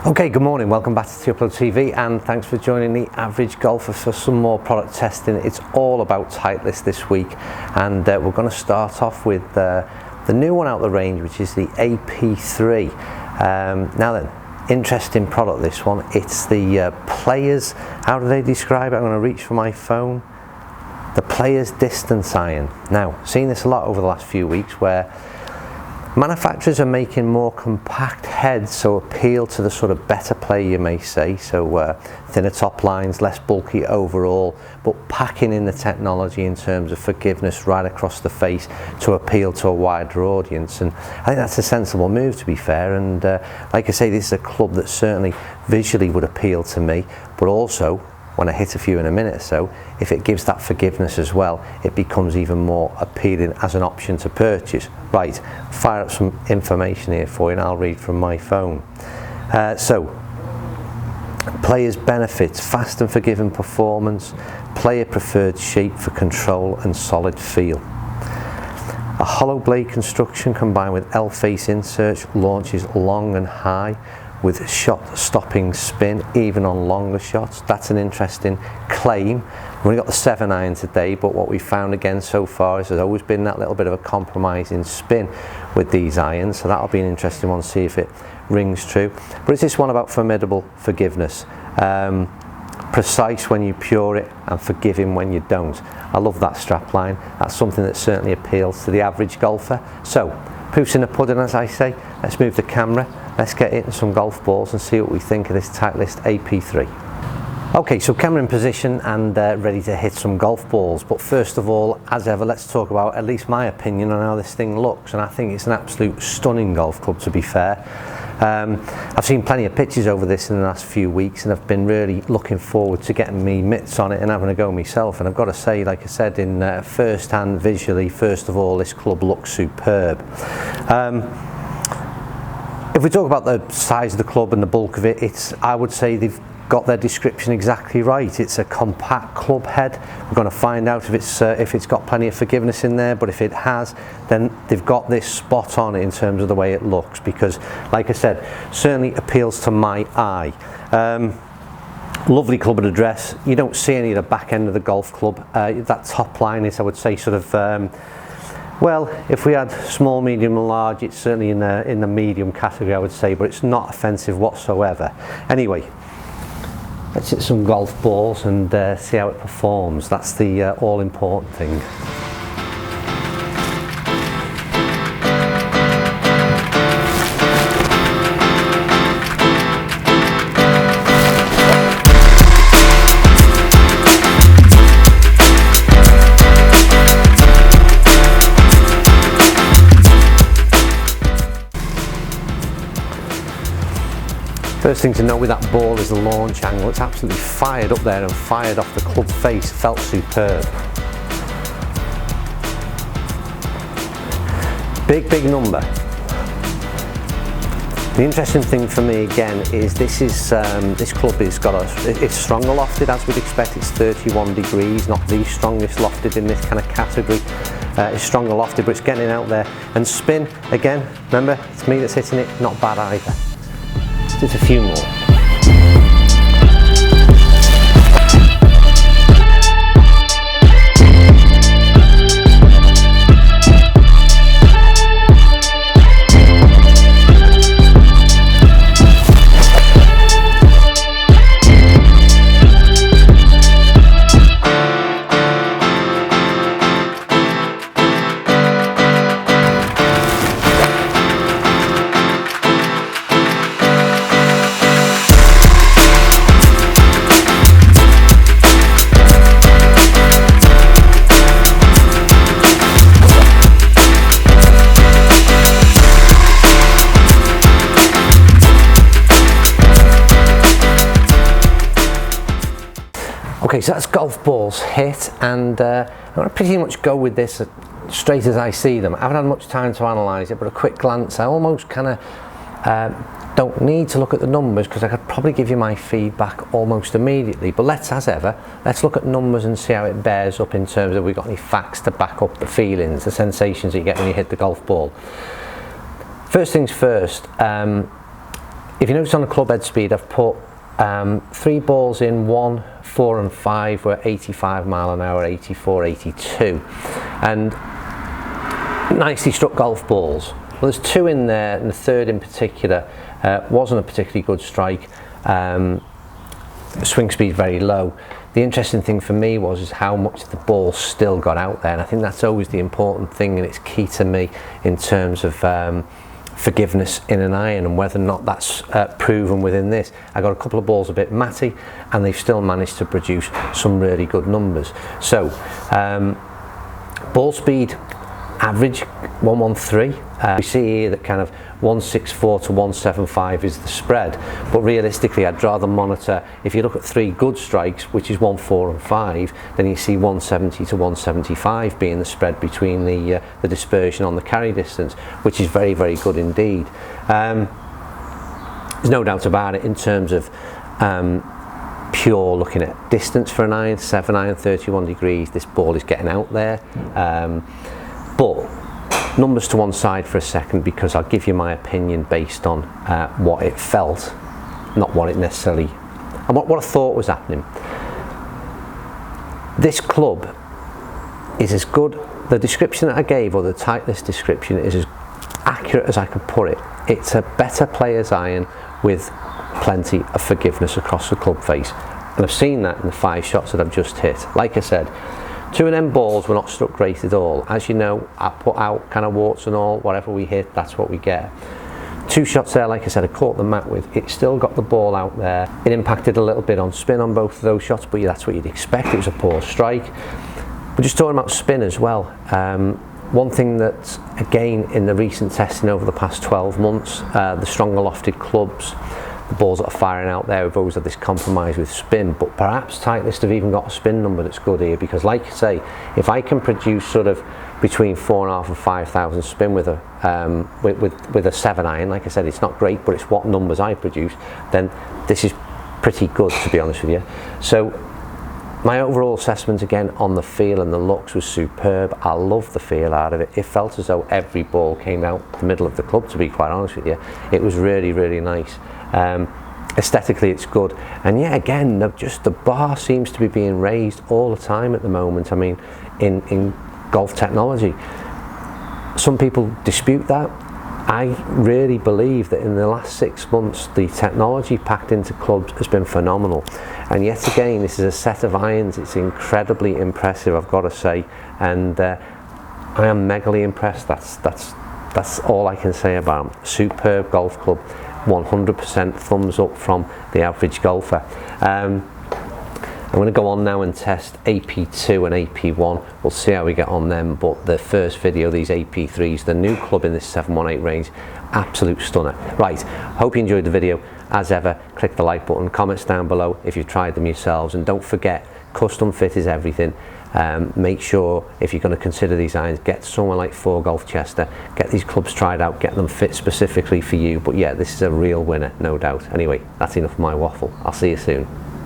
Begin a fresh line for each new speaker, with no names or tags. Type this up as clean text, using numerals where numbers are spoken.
Okay, good morning, welcome back to AP3 and thanks for joining the Average Golfer for some more product testing. It's all about Titleist this week, and we're going to start off with the new one out the range, which is the AP3. Now then, interesting product this one. It's the Players, how do they describe it? I'm going to reach for my phone. The Players Distance Iron. Now, seen this a lot over the last few weeks where manufacturers are making more compact heads, so appeal to the sort of better player, you may say, so thinner top lines, less bulky overall, but packing in the technology in terms of forgiveness right across the face to appeal to a wider audience. And I think that's a sensible move, to be fair, and like I say, this is a club that certainly visually would appeal to me, but also when I hit a few in a minute or so, if it gives that forgiveness as well, it becomes even more appealing as an option to purchase. Right, fire up some information here for you and I'll read from my phone. So, players' benefits: fast and forgiving performance, player preferred shape for control and solid feel. A hollow blade construction combined with L-face inserts launches long and high with shot stopping spin even on longer shots. That's an interesting claim. We've only got the 7 iron today, but what we found again so far is there's always been that little bit of a compromise in spin with these irons, so that'll be an interesting one to see if it rings true. But it's this one about formidable forgiveness. Precise when you pure it and forgiving when you don't. I love that strap line. That's something that certainly appeals to the average golfer. So, proof's in the pudding, as I say. Let's move the camera, let's get into some golf balls and see what we think of this Titleist AP3. Okay, so camera in position and ready to hit some golf balls, but first of all, as ever, let's talk about at least my opinion on how this thing looks, and I think it's an absolute stunning golf club, to be fair. I've seen plenty of pictures over this in the last few weeks, and I've been really looking forward to getting me mitts on it and having a go myself, and I've got to say, like I said, in first hand visually, first of all, this club looks superb. If we talk about the size of the club and the bulk of it, I would say they've got their description exactly right. It's a compact club head. We're going to find out if it's got plenty of forgiveness in there, but if it has, then they've got this spot on in terms of the way it looks, because like I said, certainly appeals to my eye. Lovely club at address. You don't see any of the back end of the golf club. That top line is, I would say, sort of well, if we had small, medium and large, it's certainly in the medium category, I would say, but it's not offensive whatsoever. Anyway, let's hit some golf balls and see how it performs. That's the all important thing. First thing to note with that ball is the launch angle. It's absolutely fired up there and fired off the club face. Felt superb. Big number. The interesting thing for me again is this club has got it's stronger lofted, as we'd expect. It's 31 degrees, not the strongest lofted in this kind of category. It's stronger lofted, but it's getting out there. And spin, again, remember, it's me that's hitting it, not bad either. Just a few more. Okay, so that's golf balls hit, and I'm going to pretty much go with this straight as I see them. I haven't had much time to analyse it, but a quick glance, I almost kind of don't need to look at the numbers because I could probably give you my feedback almost immediately. But let's, as ever, let's look at numbers and see how it bears up in terms of we've got any facts to back up the feelings, the sensations that you get when you hit the golf ball. First things first, if you notice on the club head speed, I've put 3 balls in, 1, 4 and 5 were 85 mile an hour, 84, 82, and nicely struck golf balls. Well, there's 2 in there, and the third in particular wasn't a particularly good strike. Swing speed very low. The interesting thing for me is how much the ball still got out there, and I think that's always the important thing, and it's key to me in terms of forgiveness in an iron, and whether or not that's proven within this. I got a couple of balls a bit matty, and they've still managed to produce some really good numbers. So ball speed average 113. We see here that kind of 164 to 175 is the spread, but realistically I'd rather monitor, if you look at 3 good strikes, which is 1, 4 and 5, then you see 170 to 175 being the spread between the dispersion on the carry distance, which is very, very good indeed. There's no doubt about it in terms of pure looking at distance for an iron, 7 iron, 31 degrees, this ball is getting out there. But numbers to one side for a second, because I'll give you my opinion based on what it felt, not what it necessarily, and what I thought was happening. This club is as good, the description that I gave, or the Titleist description, is as accurate as I could put it. It's a better player's iron with plenty of forgiveness across the club face, and I've seen that in the 5 shots that I've just hit. Like I said, 2 of them balls were not struck great at all. As you know, I put out kind of warts and all, whatever we hit, that's what we get. 2 shots there, like I said, I caught the mat with, it still got the ball out there. It impacted a little bit on spin on both of those shots, but yeah, that's what you'd expect. It was a poor strike. We're just talking about spin as well. One thing that, again, in the recent testing over the past 12 months, the stronger lofted clubs, the balls that are firing out there, we've always had this compromise with spin, but perhaps Titleist have even got a spin number that's good here, because like I say, if I can produce sort of between 4.5 and 5,000 spin with a 7 iron, like I said, it's not great, but it's what numbers I produce, then this is pretty good, to be honest with you. So my overall assessment again on the feel and the looks was superb. I love the feel out of it. It felt as though every ball came out the middle of the club, to be quite honest with you. It was really, really nice. Aesthetically it's good, and yeah, again, just the bar seems to be being raised all the time at the moment. I mean, in golf technology, some people dispute that. I really believe that in the last 6 months the technology packed into clubs has been phenomenal, and yet again this is a set of irons. It's incredibly impressive, I've got to say, and I am megally impressed. That's all I can say about them. Superb golf club, 100% thumbs up from the average golfer. I'm going to go on now and test AP2 and AP1. We'll see how we get on them, but the first video, these AP3s, the new club in this 718 range, absolute stunner. Right, hope you enjoyed the video. As ever, click the like button, comments down below if you've tried them yourselves, and don't forget, custom fit is everything. Make sure, if you're going to consider these irons, get someone like 4Golf Chester, get these clubs tried out, get them fit specifically for you. But yeah, this is a real winner, no doubt. Anyway, that's enough of my waffle. I'll see you soon.